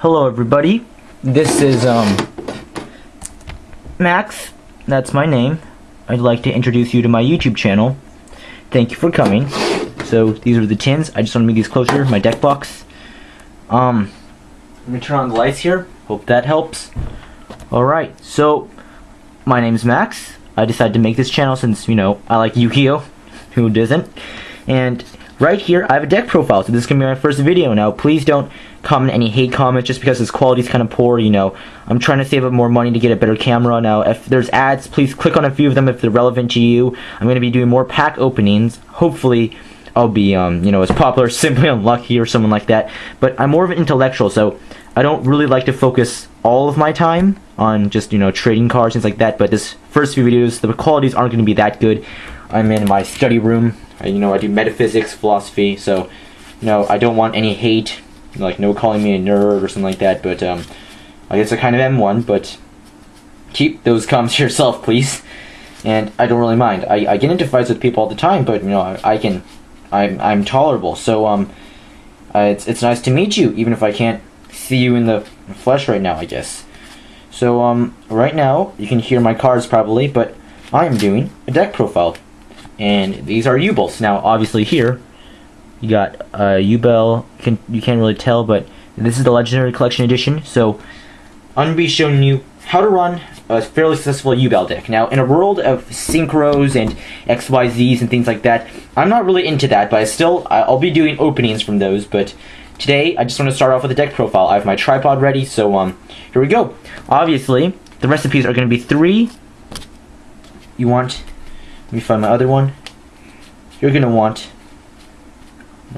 Hello everybody, this is Max, that's my name. I'd like to introduce you to my YouTube channel. Thank you for coming. So these are the tins, I just want to make these closer, my deck box. Let me turn on the lights here, hope that helps. Alright, so my name's Max. I decided to make this channel since, you know, I like Yu-Gi-Oh! Who doesn't? And right here, I have a deck profile, so this is going to be my first video. Now, please don't comment any hate comments just because this quality is kind of poor, you know. I'm trying to save up more money to get a better camera. Now, if there's ads, please click on a few of them if they're relevant to you. I'm going to be doing more pack openings. Hopefully, I'll be, you know, as popular, Simply Unlucky or someone like that. But I'm more of an intellectual, so I don't really like to focus all of my time on just, you know, trading cards, things like that. But this first few videos, the qualities aren't going to be that good. I'm in my study room. I do metaphysics, philosophy, so, you know, I don't want any hate, like no calling me a nerd or something like that, but, I guess I kind of am one, but keep those comments to yourself, please, and I don't really mind. I get into fights with people all the time, but, you know, I'm tolerable, so, it's nice to meet you, even if I can't see you in the flesh right now, I guess. So, right now, you can hear my cards probably, but I am doing a deck profile. And these are Yubels. Now, obviously here, you got Yubel. You can't really tell, but this is the Legendary Collection Edition. So, I'm going to be showing you how to run a fairly successful Yubel deck. Now, in a world of synchros and XYZs and things like that, I'm not really into that, but I'll be doing openings from those. But today, I just want to start off with a deck profile. I have my tripod ready, so here we go. Obviously, the recipes are going to be 3. Let me find my other one. You're gonna want...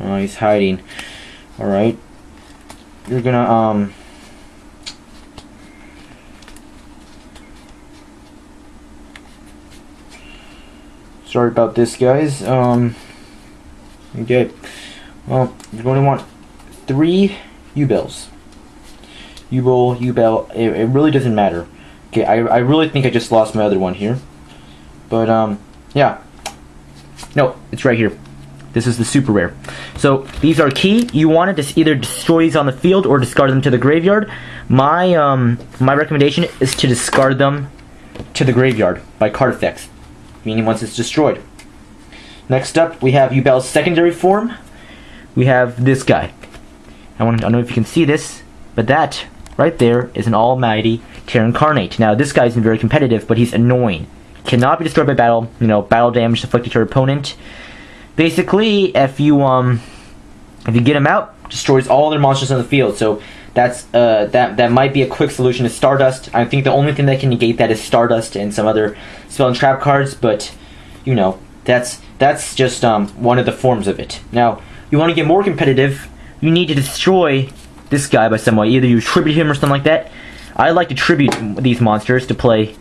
Oh, he's hiding. Alright. You're gonna, sorry about this, guys. Okay. Well, you're going to want 3 Yubels. Yubel, it really doesn't matter. Okay, I really think I just lost my other one here. But, yeah. No, it's right here. This is the super rare. So, these are key. You want to either destroy these on the field or discard them to the graveyard. My recommendation is to discard them to the graveyard by card effects, meaning once it's destroyed. Next up, we have Yubel's secondary form. We have this guy. I don't know if you can see this, but that right there is an almighty Terra Incarnate. Now, this guy's very competitive, but he's annoying. Cannot be destroyed by battle, you know, battle damage inflicted to your opponent. Basically, if you get him out, destroys all their monsters on the field. So that's that might be a quick solution to Stardust. I think the only thing that can negate that is Stardust and some other spell and trap cards, but you know, that's just one of the forms of it. Now, you want to get more competitive, you need to destroy this guy by some way. Either you tribute him or something like that. I like to tribute these monsters to play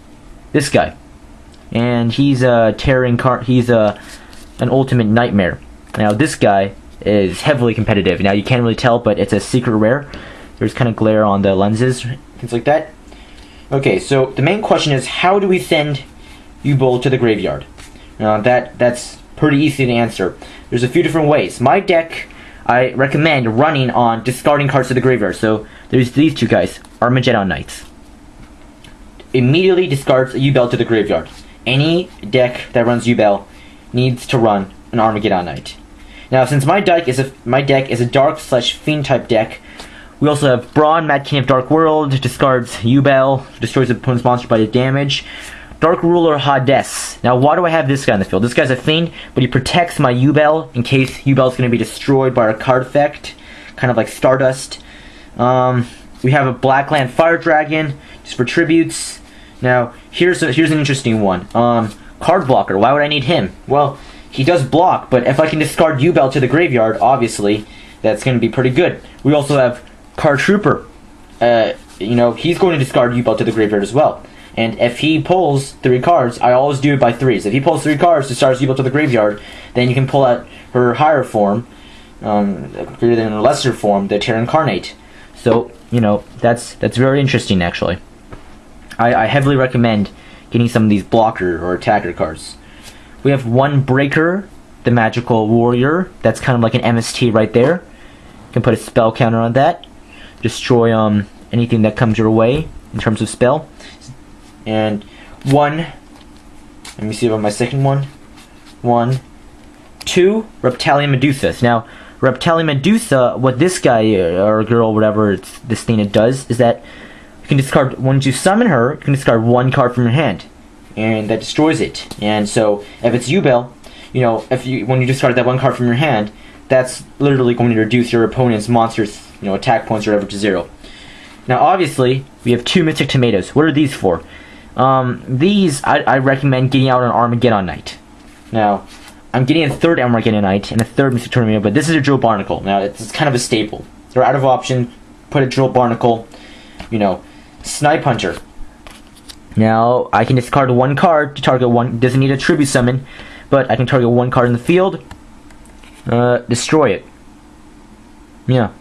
this guy. And he's he's an ultimate nightmare. Now this guy is heavily competitive. Now you can't really tell, but it's a secret rare. There's kind of glare on the lenses, things like that. Okay, so the main question is, how do we send Yubel to the graveyard? Now that's pretty easy to answer. There's a few different ways. My deck, I recommend running on discarding cards to the graveyard. So there's these two guys, Armageddon Knights. Immediately discards Yubel to the graveyard. Any deck that runs Yubel needs to run an Armageddon Knight. Now, since my deck is a dark/fiend type deck, we also have Brawn, Mad King of Dark World, discards Yubel, destroys the opponent's monster by the damage. Dark Ruler Hades. Now, why do I have this guy in the field? This guy's a fiend, but he protects my Yubel in case Yubel's going to be destroyed by a card effect, kind of like Stardust. We have a Blackland Fire Dragon, just for tributes. Now, here's an interesting one. Card blocker. Why would I need him? Well, he does block, but if I can discard Yubel to the graveyard, obviously, that's going to be pretty good. We also have Card Trooper. You know, he's going to discard Yubel to the graveyard as well. And if he pulls 3 cards, I always do it by 3s. If he pulls 3 cards, discards Yubel to the graveyard, then you can pull out her higher form, greater than a lesser form, the Terra Incarnate. So, you know, that's very interesting, actually. I heavily recommend getting some of these blocker or attacker cards. We have one Breaker, the Magical Warrior. That's kind of like an MST right there. You can put a spell counter on that. destroy anything that comes your way in terms of spell. And one, let me see about my second one. 1, 2 Reptilian Medusas. Now, Reptilian Medusa, what this guy or girl, whatever this thing it does, is that you can discard, once you summon her, you can discard 1 card from your hand, and that destroys it. And so, if it's Yubel, you know, when you discard that 1 card from your hand, that's literally going to reduce your opponent's monster's, you know, attack points or whatever to 0. Now, obviously, we have 2 Mystic Tomatoes. What are these for? These, I recommend getting out on Armageddon Night. Now, I'm getting a 3rd Armageddon Night and a 3rd Mystic Tomato, but this is a Drill Barnacle. Now, it's kind of a staple. They're out of option. Put a Drill Barnacle, you know, Snipe Hunter. Now, I can discard 1 card to target 1. Doesn't need a Tribute Summon, but I can target 1 card in the field, destroy it. Yeah.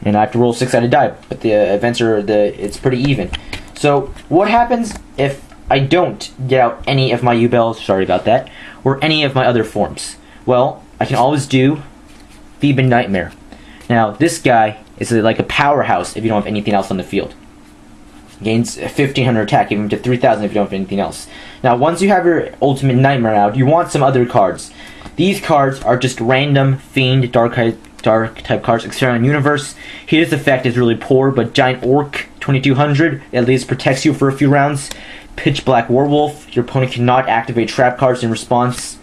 And I have to roll 6-sided die, but the events are, it's pretty even. So, what happens if I don't get out any of my Yubels, sorry about that, or any of my other forms? Well, I can always do Theban Nightmare. Now, this guy is like a powerhouse if you don't have anything else on the field. Gains 1500 attack, even to 3000 if you don't have anything else. Now, once you have your Ultimate Nightmare out, you want some other cards. These cards are just random Fiend, Dark type cards. External Universe. His effect is really poor, but Giant Orc 2200 at least protects you for a few rounds. Pitch Black Werewolf. Your opponent cannot activate trap cards in response.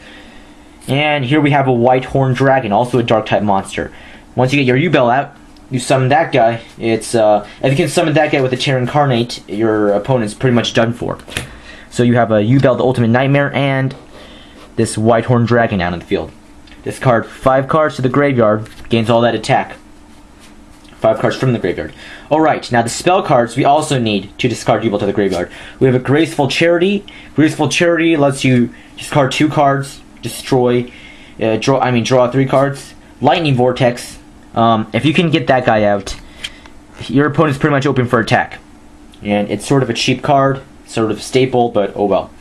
And here we have a White Horned Dragon, also a Dark type monster. Once you get your Yubel out, you summon that guy. It's if you can summon that guy with a Terra Incarnate, your opponent's pretty much done for. So you have a Yubel, the Ultimate Nightmare, and this White Horned Dragon out in the field. Discard 5 cards to the graveyard, gains all that attack. 5 cards from the graveyard. Alright, now the spell cards we also need to discard Yubel to the graveyard. We have a Graceful Charity. Graceful Charity lets you discard 2 cards, destroy, draw 3 cards. Lightning Vortex. If you can get that guy out, your opponent's pretty much open for attack. And it's sort of a cheap card, sort of staple, but oh well.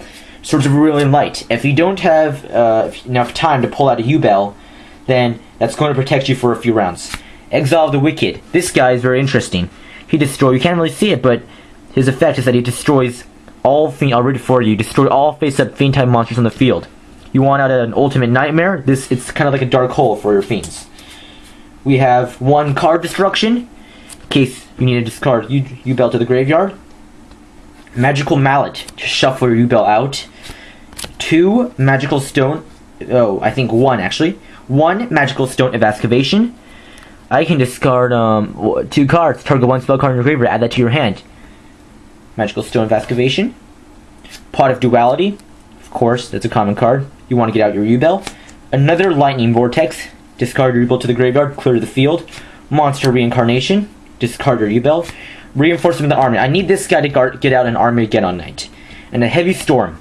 Swords of Aurelian Light. If you don't have enough time to pull out a Yubel, then that's going to protect you for a few rounds. Exile of the Wicked. This guy is very interesting. You can't really see it, but his effect is that he destroys all Fiend, I'll read it for you, destroy all face-up Fiend-type monsters on the field. You want out an Ultimate Nightmare, it's kind of like a dark hole for your Fiends. We have 1 card destruction, in case you need to discard Yubel to the graveyard. Magical Mallet, to shuffle your Yubel out. 2 Magical Stone, I think 1 actually. 1 Magical Stone of Excavation. I can discard 2 cards, target 1 spell card in your graveyard, add that to your hand. Magical Stone of Excavation. Pot of Duality, of course, that's a common card. You want to get out your Yubel. Another Lightning Vortex, discard your Yubel to the graveyard, clear the field. Monster Reincarnation, discard your Yubel. Reinforcement of the Army. I need this guy to get out an Armageddon Night. And a Heavy Storm.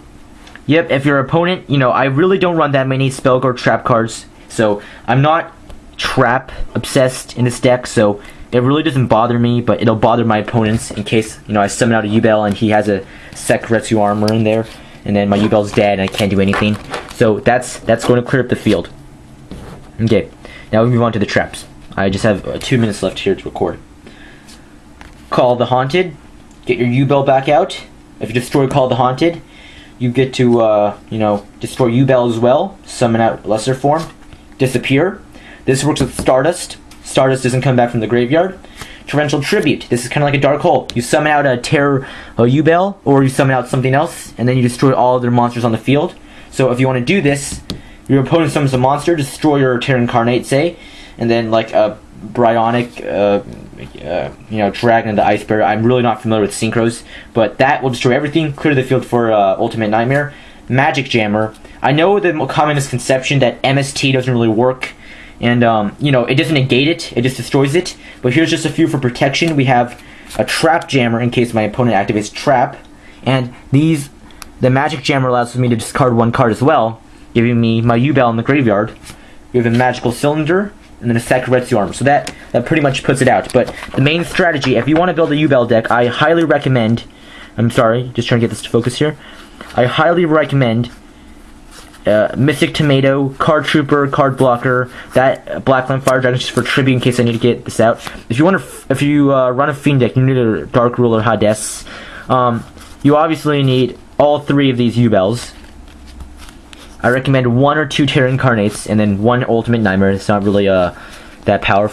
Yep, if your opponent, I really don't run that many spell or trap cards, so I'm not trap obsessed in this deck, so it really doesn't bother me, but it'll bother my opponents in case, I summon out a Yubel and he has a Sekretsu armor in there, and then my Yubel's dead and I can't do anything. So that's going to clear up the field. Okay, now we move on to the traps. I just have 2 minutes left here to record. Call the Haunted. Get your Yubel back out. If you destroy Call the Haunted, you get to, destroy Yubel as well. Summon out Lesser Form. Disappear. This works with Stardust. Stardust doesn't come back from the graveyard. Torrential Tribute. This is kind of like a dark hole. You summon out a Terror Yubel, or you summon out something else, and then you destroy all of their monsters on the field. So if you want to do this, your opponent summons a monster, destroy your Terra Incarnate, say, and then like a Bryonic, Dragon of the Ice Bearer. I'm really not familiar with synchros, but that will destroy everything, clear the field for Ultimate Nightmare. Magic Jammer. I know the common misconception that MST doesn't really work, and it doesn't negate it, it just destroys it. But here's just a few for protection. We have a Trap Jammer in case my opponent activates Trap, and the Magic Jammer allows me to discard 1 card as well, giving me my Yubel in the graveyard. We have a Magical Cylinder, and then a Sekretsu armor. So that pretty much puts it out. But the main strategy, if you want to build a Yubel deck, I highly recommend, I'm sorry, just trying to get this to focus here. I highly recommend Mystic Tomato, Card Trooper, Card Blocker. That Blackline Fire Dragon is just for tribute in case I need to get this out. If you run a Fiend deck, you need a Dark Ruler Hades. You obviously need all 3 of these Yubels. I recommend 1 or 2 Terra Incarnates and then 1 Ultimate Nightmare. It's not really that powerful.